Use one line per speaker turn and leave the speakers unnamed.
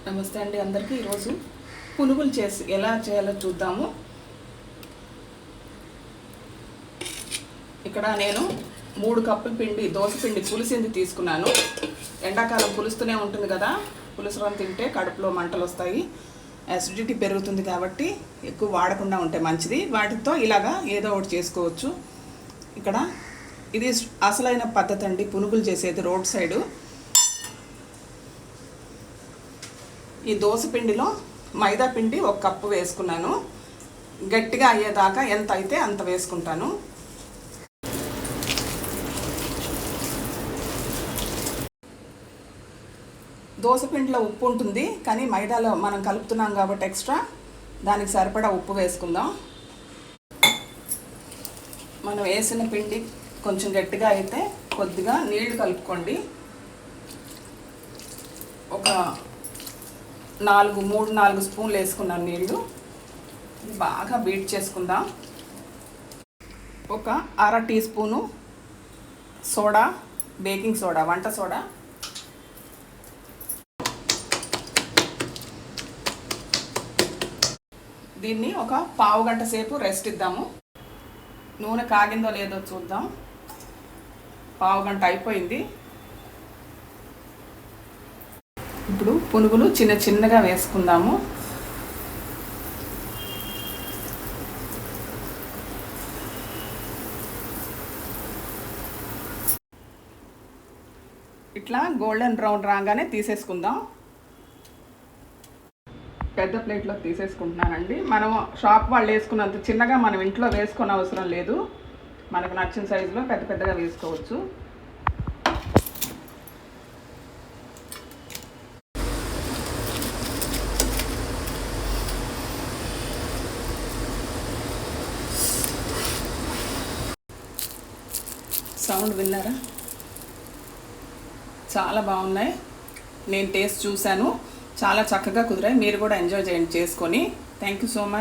నమస్తే అండి అందరికీ. ఈరోజు పునుగులు చేసి ఎలా చేయాలో చూద్దాము. ఇక్కడ నేను 3 కప్పుల పిండి దోశ పిండి పులిసింది తీసుకున్నాను. ఎండాకాలం పులుస్తూనే ఉంటుంది కదా, పులుసురం తింటే కడుపులో మంటలు వస్తాయి, యాసిడిటీ పెరుగుతుంది, కాబట్టి ఎక్కువ వాడకుండా ఉంటే మంచిది. వాటితో ఇలాగా ఏదో ఒకటి చేసుకోవచ్చు. ఇక్కడ ఇది అసలైన పద్ధతి అండి పునుగులు చేసేది రోడ్ సైడు. ఈ దోశ పిండిలో మైదా పిండి 1 కప్పు వేసుకున్నాను. గట్టిగా అయ్యేదాకా ఎంత అయితే అంత వేసుకుంటాను. దోశ పిండిలో ఉప్పు ఉంటుంది, కానీ మైదాలో మనం కలుపుతున్నాం కాబట్టి ఎక్స్ట్రా దానికి సరిపడా ఉప్పు వేసుకుందాం. మనం వేసిన పిండి కొంచెం గట్టిగా అయితే కొద్దిగా నీళ్లు కలుపుకోండి. ఒక 3-4 స్పూన్లు వేసుకున్నాను నీళ్ళు. బాగా బీట్ చేసుకుందాం. ఒక అర teaspoon soda, baking soda, వంట సోడా. దీన్ని ఒక పావు గంట సేపు రెస్ట్ ఇద్దాము. నూనె కాగిందో లేదో చూద్దాం. పావు గంట అయిపోయింది. ఇప్పుడు పునుగులు చిన్న చిన్నగా వేసుకుందాము. ఇట్లా గోల్డెన్ బ్రౌన్ రాగానే తీసేసుకుందాం. పెద్ద ప్లేట్లో తీసేసుకుంటున్నానండి. మనం షాప్ వాళ్ళు వేసుకున్నంత చిన్నగా మనం ఇంట్లో వేసుకునే అవసరం లేదు. మనకు నచ్చిన సైజులో పెద్ద పెద్దగా వేసుకోవచ్చు. సౌండ్ విన్నారా? చాలా బాగున్నాయి. నేను టేస్ట్ చూశాను, చాలా చక్కగా కుదిరాయి. మీరు కూడా ఎంజాయ్ చేయండి చేసుకొని. Thank you so much.